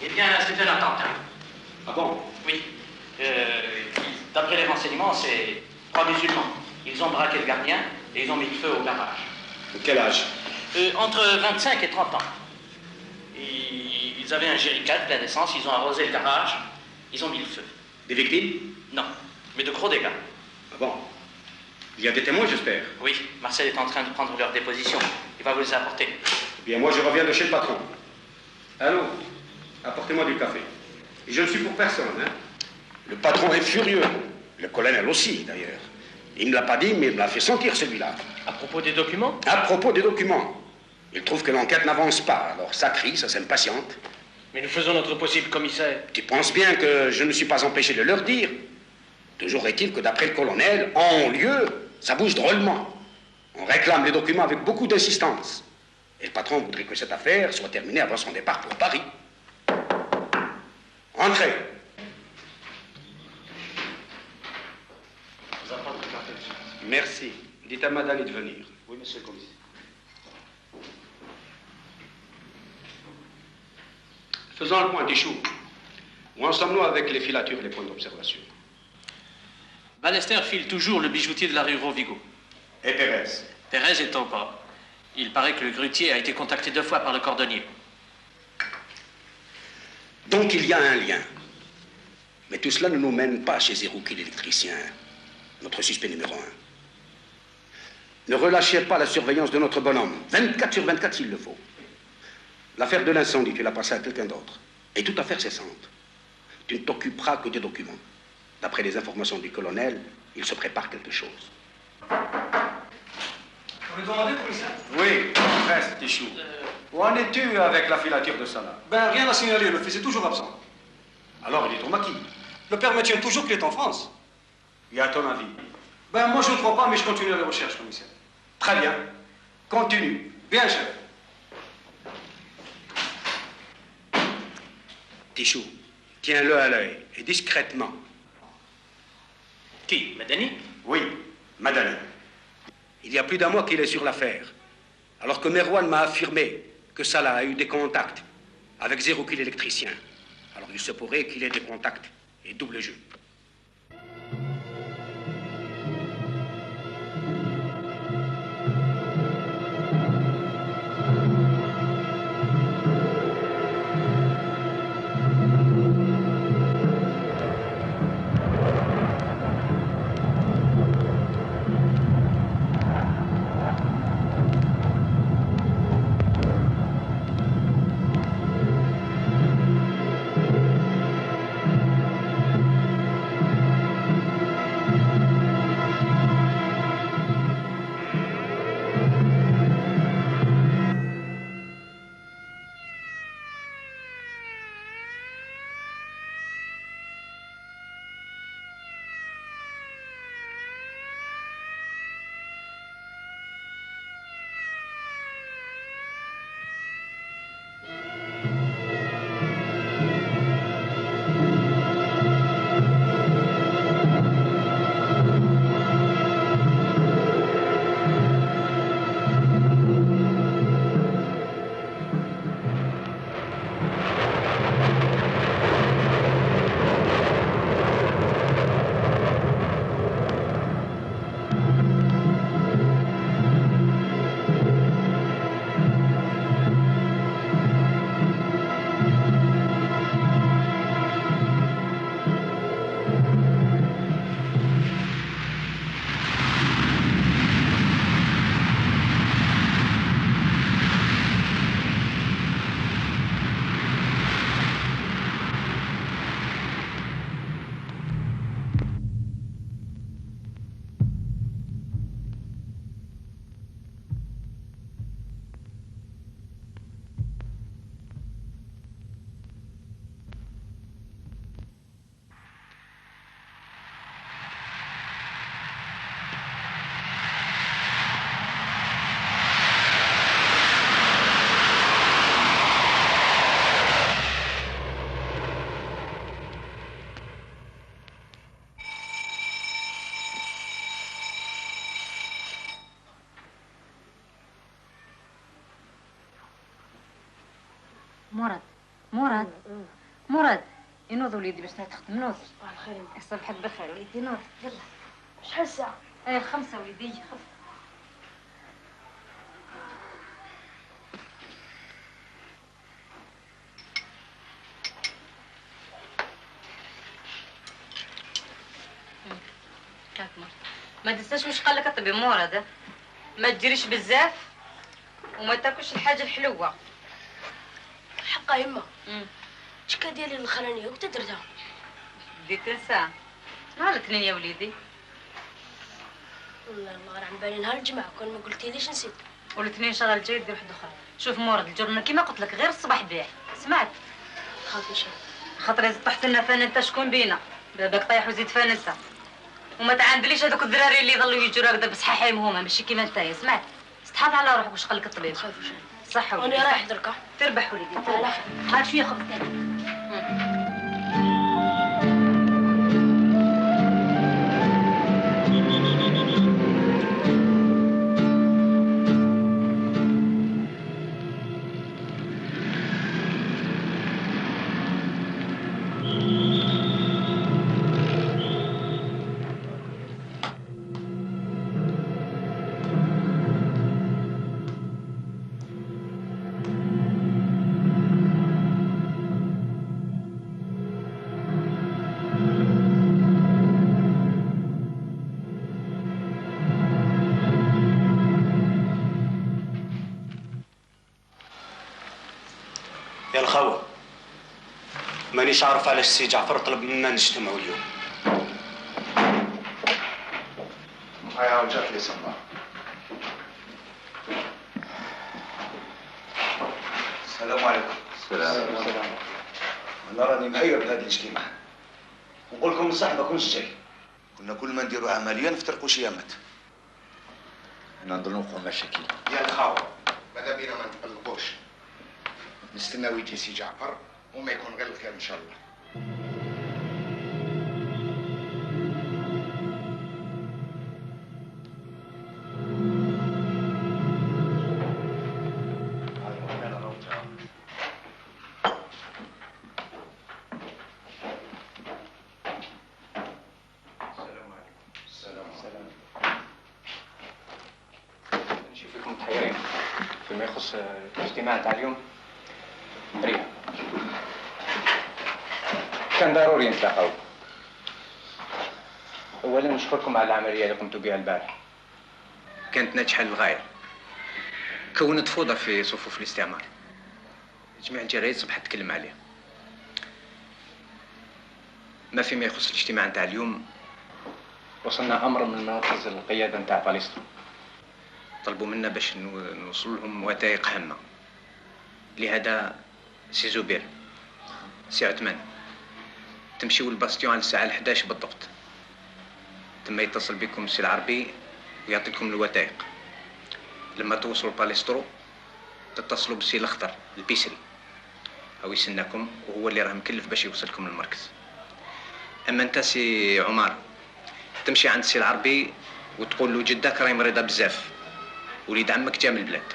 Eh bien, c'est un attentat. Ah bon? Oui. D'après les renseignements, c'est 3 musulmans. Ils ont braqué le gardien et ils ont mis le feu au garage. De quel âge? Entre 25 et 30 ans. Ils avaient un jerrycan plein d'essence, ils ont arrosé le garage, ils ont mis le feu. Des victimes? Non, mais de gros dégâts. Ah bon? Il y a des témoins, j'espère? Oui, Marcel est en train de prendre leur déposition. Il va vous les apporter. Eh bien, moi, je reviens de chez le patron. Allô? Apportez-moi du café. Et je ne suis pour personne, hein? Le patron est furieux. Le colonel aussi, d'ailleurs. Il ne me l'a pas dit, mais il me l'a fait sentir, celui-là. À propos des documents? À propos des documents. Il trouve que l'enquête n'avance pas, alors ça crie, ça s'impatiente. Mais nous faisons notre possible, commissaire. Tu penses bien que je ne suis pas empêché de leur dire. Toujours est-il que d'après le colonel, en lieu, ça bouge drôlement. On réclame les documents avec beaucoup d'insistance. Et le patron voudrait que cette affaire soit terminée avant son départ pour Paris. Entrez. Vous apporte le café. Merci. Dites à madame de venir. Oui, monsieur le commissaire. Faisons le point, Tichou. Où en sommes-nous avec les filatures et les points d'observation? Ballester file toujours le bijoutier de la rue Rovigo. Et Pérez? Pérez est au port. Il paraît que le grutier a été contacté 2 fois par le cordonnier. Donc il y a un lien. Mais tout cela ne nous mène pas chez Zerouki l'électricien, notre suspect numéro 1. Ne relâchez pas la surveillance de notre bonhomme. 24 sur 24 s'il le faut. L'affaire de l'incendie, tu l'as passée à quelqu'un d'autre. Et toute affaire cessante. Tu ne t'occuperas que des documents. D'après les informations du colonel, il se prépare quelque chose. Vous me demandez, commissaire? Oui, reste, Tichou. Où en es-tu avec la filature de Salah? Ben, rien à signaler, le fils est toujours absent. Alors, il est au maquis. Le père maintient toujours qu'il est en France. Et à ton avis? Ben, moi je ne crois pas, mais je continue les recherches, commissaire. Très bien. Continue. Bien, chef. Tichou, tiens-le à l'œil, et discrètement. Qui? Madani? Oui, madame. Il y a plus d'un mois qu'il est sur l'affaire. Alors que Merwan m'a affirmé que Salah a eu des contacts avec Zerouki l'électricien. Alors il se pourrait qu'il ait des contacts et double jeu. مرض مراد مراد ينوض وليدي باش تخدم نوض. صباح الخير. يصبحك بخير وليدي نوض يلا. شحال الساعة؟ ايه 5 وليدي 5. ما تنساش واش قال لك الطبيب مراد، ما تجريش بزاف وما تاكلش الحاجه الحلوه. حقا يما. شكا ديالي الاخرانيه وقت درتها؟ بديت تنسى. نهار الاثنين يا وليدي. والله غير عن بالي نهار الجمعه كون ما قلتيليش نسيت. والاثنين شغل جاي دير واحد اخرى. شوف مراد الجرنه كيما قلت لك غير الصباح بيع. سمعت؟ خاطر شي. خاطر اذا طحت لنا فان انت شكون بينا؟ باباك طايح وزيد فان انت. وما تعاندليش هذوك الدراري اللي يضلوا يجوا هكذا بصحاحهم هما ماشي كيما نتايا. سمعت؟ استحاط على روحك واش قال لك الطبيب. خايف وش صح وليدي. انا رايح دركا. تربح وليدي. لا هات شويه خبز ثاني. يا الخوة مانيش عارف علاش سي جعفر طلب منا نجتمعوا اليوم. هيا جات لي صباح. السلام عليكم. السلام. انا راني مهيب بهذا الاجتماع. نقول لكم بصح ما كنتش جاي. كنا كل ما نديروا عمليه نفترقوا شيامات. نظنوا مشاكل. يا الخاوة ماذا بينا ما نتقلقوش. نستناو يجي سي جعفر وما يكون غير الخير ان شاء الله. نشوفكم متحيرين فيما يخص الاجتماع تاع اليوم. ريا كان ضروري نتلاقاو. اولا نشكركم على العمليه اللي قمتوا بها البارح، كانت ناجحه للغايه، كونت فوضى في صفوف الاستعمار. جميع الجرايد صبحت تتكلم عليه. ما فيما يخص الاجتماع نتاع اليوم، وصلنا امر من مركز القياده نتاع باليسترو، طلبوا منا باش نوصل لهم وثائق هامه. لهذا سي زبير سي عثمان تمشيو للباستيون على الساعه 11 بالضبط. ثم يتصل بكم سي العربي ويعطيكم الوثائق. لما توصلوا باليسترو تتصلوا بالسي الاخضر البيسري، او يسناكم وهو اللي راه مكلف باش يوصلكم للمركز. اما انت سي عمر تمشي عند سي العربي وتقول له جدك راهي مريضه بزاف، وليد عمك جا من البلاد.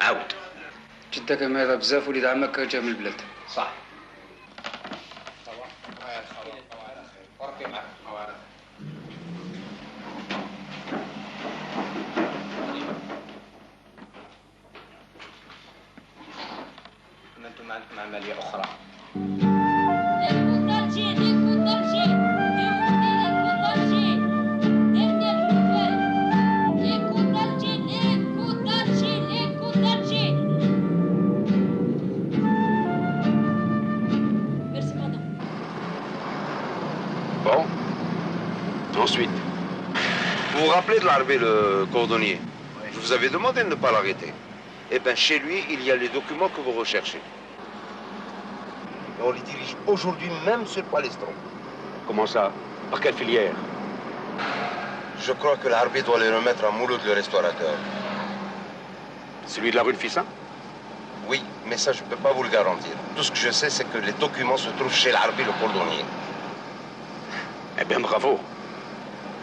عاود جدك مريضه بزاف وليد عمك جا من البلاد. صح. انتم عندكم عمليه اخرى. Bon. Ensuite, Vous vous rappelez de l'Arabie, le cordonnier? Je vous avais demandé de ne pas l'arrêter. Eh bien, chez lui, il y a les documents que vous recherchez. Et on les dirige aujourd'hui même sur Palestron. comment ça? Par quelle filière? Je crois que l'Arabie doit les remettre à Mouloud, le restaurateur. Celui de la rue de Fissin? Oui, mais ça, je ne peux pas vous le garantir. Tout ce que je sais, c'est que les documents se trouvent chez l'Arabie, le cordonnier. Eh bien, bravo.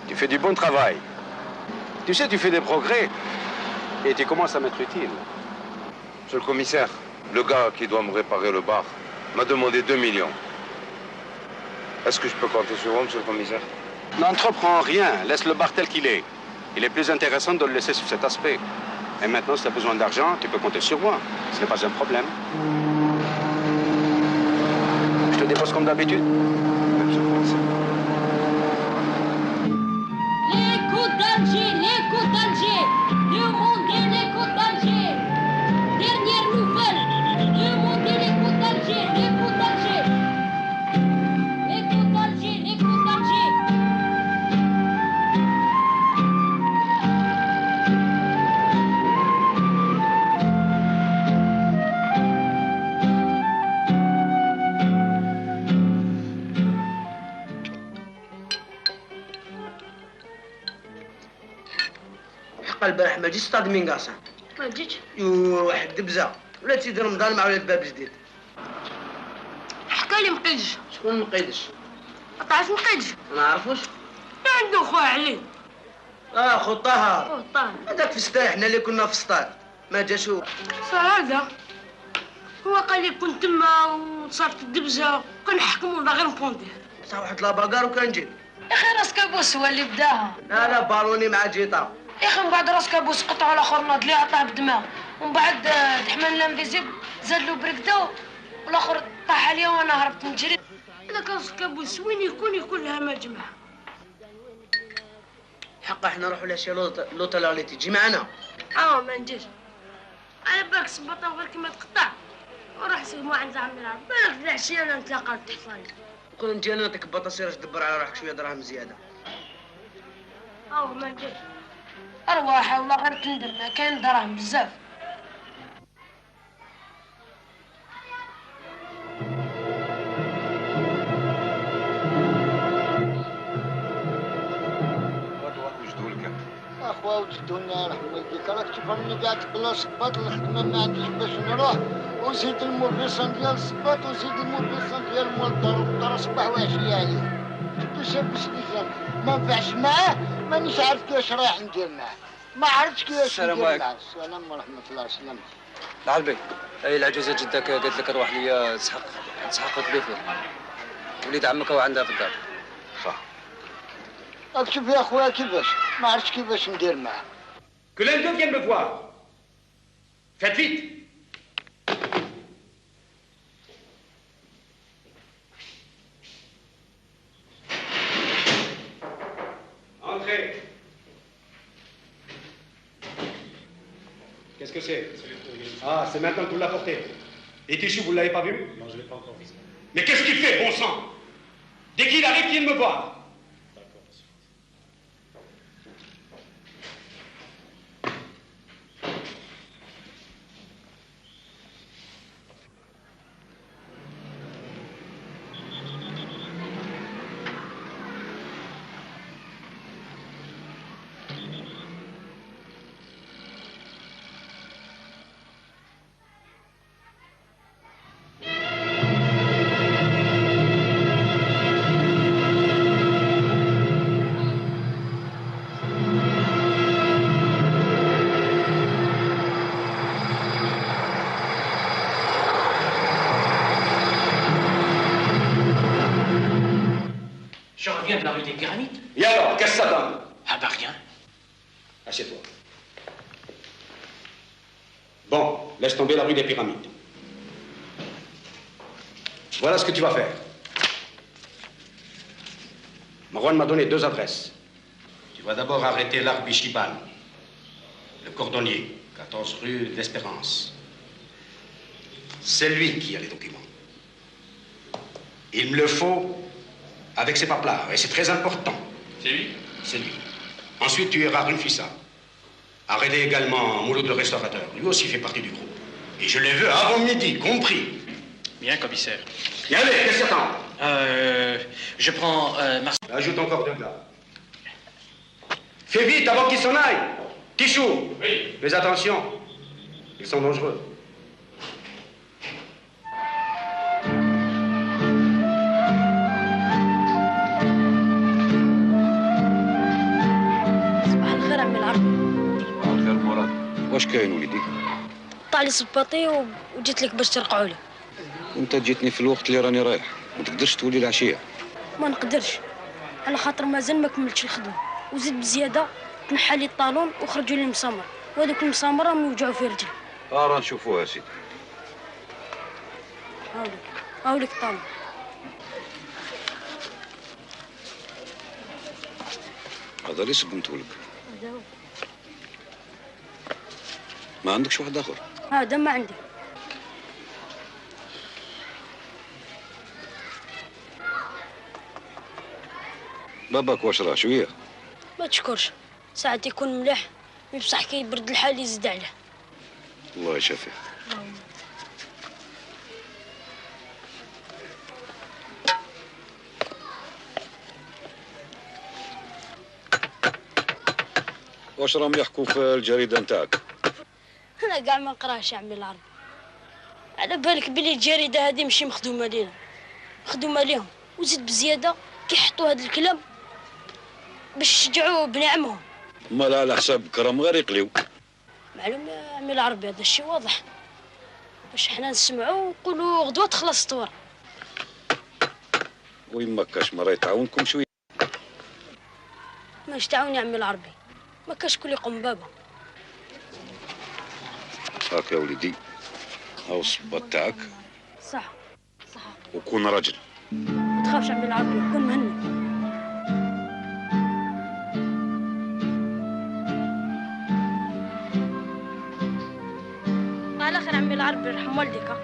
Tu fais du bon travail. Tu sais, tu fais des progrès. Et tu commences à m'être utile. Monsieur le commissaire, le gars qui doit me réparer le bar, m'a demandé 2 millions. Est-ce que je peux compter sur vous, monsieur le commissaire? N'entreprends rien, laisse le bar tel qu'il est. Il est plus intéressant de le laisser sur cet aspect. Et maintenant, si tu as besoin d'argent, tu peux compter sur moi. Ce n'est pas un problème. Je te dépose comme d'habitude. Les côtes d'Alger, demandez les côtes d'Alger. Dernière nouvelle, demandez les côtes d'Alger, les côtes d'Alger. Les côtes d'Alger, les côtes d'Alger. البارح ما جيتش صطاد مينقاصة. ما جيتش؟ يو واحد دبزة ولا سيدي رمضان مع ولاد باب جديد. حكى لي مقيدش. شكون مقيدش؟ عطاش مقيدش. ما نعرفوش. عنده خويا علي. خو طاهر. طاهر. هذاك في السطاح حنا اللي كنا في السطاد. ما جاش هو. صار هذا. هو قال لي كنت تما وصارت الدبزة كنحكموا ولا غير نبونديه. صح واحد لاباكار وكنجي. يا اخي راس كابوس هو اللي بداها. لا بالوني مع جيطار. يا اخي من بعد راس كابوس قطعوا الاخر ناض ليه عطاه بالدماغ ومن بعد دحمان لانفيزيبل زاد له بركده والاخر طاح عليا وانا هربت نجري. هذاك راس كابوس وين يكون لها ما جمع. حقا حنا نروحوا لشي لوطاليتي تجي معنا. ما نجيش. على بالك سبطه غير كيما تقطع وروح سوي عند عمي العرب بالك العشيه انا نتلاقى تحصل. كون نجي انا نعطيك البطه سير دبر على روحك شويه دراهم زياده. ما نجيش. أرواح والله غير تندم كاين دراهم بزاف. اخوا وجدونا رحم والديك راك تشوف راني قاعد بلا صباط الخدمه ما عنديش باش نروح وزيد الموربيسون ديال الصباط وزيد الموربيسون ديال مول الدار صباح وعشيه عليه. جبتو شاب سليفان ما نفعش معاه مانيش عارف كيفاش رايح ندير معاه. ما عرفتش كيفاش ندير معاه. السلام ورحمه الله. سلام. العلبي هاي العجوزه جدك قالت لك روح ليا تسحق تليفون. وليد عمك هو عندها في الدار. صح. راك شوف يا خويا كيفاش ما عرفتش كيفاش ندير معاه. Que l'un d'eux vienne me voir. Faites vite. Entrez. Qu'est-ce que c'est? C'est maintenant que vous l'apportez. Et Tichou, vous ne l'avez pas vu? Non, je ne l'ai pas encore vu. Mais qu'est-ce qu'il fait, bon sang? Dès qu'il arrive, qu'il vienne me voir. Je reviens de la rue des Pyramides. Et alors, qu'est-ce que ça donne? Ah bah rien. Assieds-toi. Bon, laisse tomber la rue des Pyramides. Voilà ce que tu vas faire. Marwan m'a donné 2 adresses. Tu vas d'abord arrêter l'Arbi Chiban, le cordonnier, 14 rue d'Espérance. C'est lui qui a les documents. Il me le faut avec ses paplards, et c'est très important. C'est lui? C'est lui. Ensuite, tu iras rue Fissa. Arrêtez également Mouloud le restaurateur. Lui aussi fait partie du groupe. Et je les veux avant midi, compris. Bien, commissaire. Et allez, qu'est-ce que t'attends? Je prends Ajoute encore 2 gars. Fais vite avant qu'ils s'en aillent. Tichou. Oui. Fais attention. Ils sont dangereux. صباح الخير عمي العربي. صباح الخير مراد. واش كاين وليدي؟ قطع لي صباطي وجيت لك باش ترقعوا لي. وانت جيتني في الوقت اللي راني رايح، ما تقدرش تولي العشيه. ما نقدرش على خاطر مازال ما كملتش الخدمه، وزيد بزياده تنحى لي الطالون وخرجوا لي المسامر، وهذوك المسامر راهم يوجعوا في رجلي. راه نشوفوها سيدي. هاوليك الطالون. هذا اللي سقمته لك. هذا هو. ما عندكش واحد اخر؟ هذا ما عندي. باباك واش راه شويه؟ ما تشكرش، ساعات يكون مليح بصح كي يبرد الحال يزيد عليه. الله يشافيه. واش راهم يحكوا في الجريده نتاعك؟ انا كاع ما نقراش يا عمي العربي. على بالك بلي الجريده هذه ماشي مخدومه لينا، مخدومه ليهم، وزيد بزياده كيحطوا هذا الكلام باش يشجعوا بني عمهم. مال على حساب كرم غير يقليو. معلوم يا عمي العربي، هذا الشيء واضح باش حنا نسمعوا ونقولوا غدوه تخلص الطور. وين ما كاش مرة يتعاونكم شويه. ماش تعاون يا عمي العربي، ما كاش كل يقوم بابا. هاك يا وليدي، هاو الصباط تاعك. صح. وكون راجل. ما تخافش عمي العربي، كون مهني. على خير عمي العربي، يرحم والديك.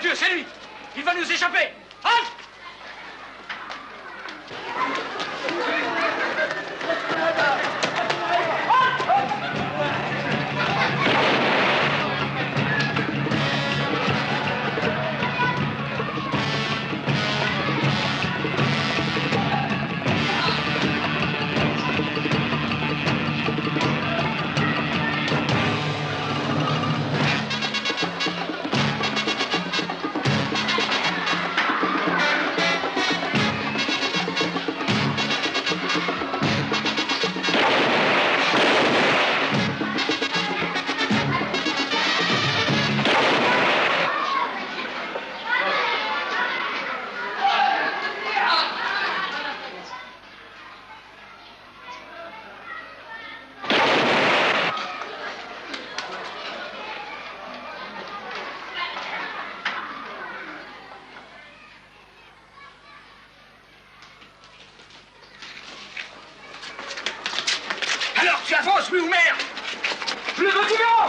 Dieu, c'est lui! Il va nous échapper! Halte! Alors, tu avances, oui ou merde? Le document!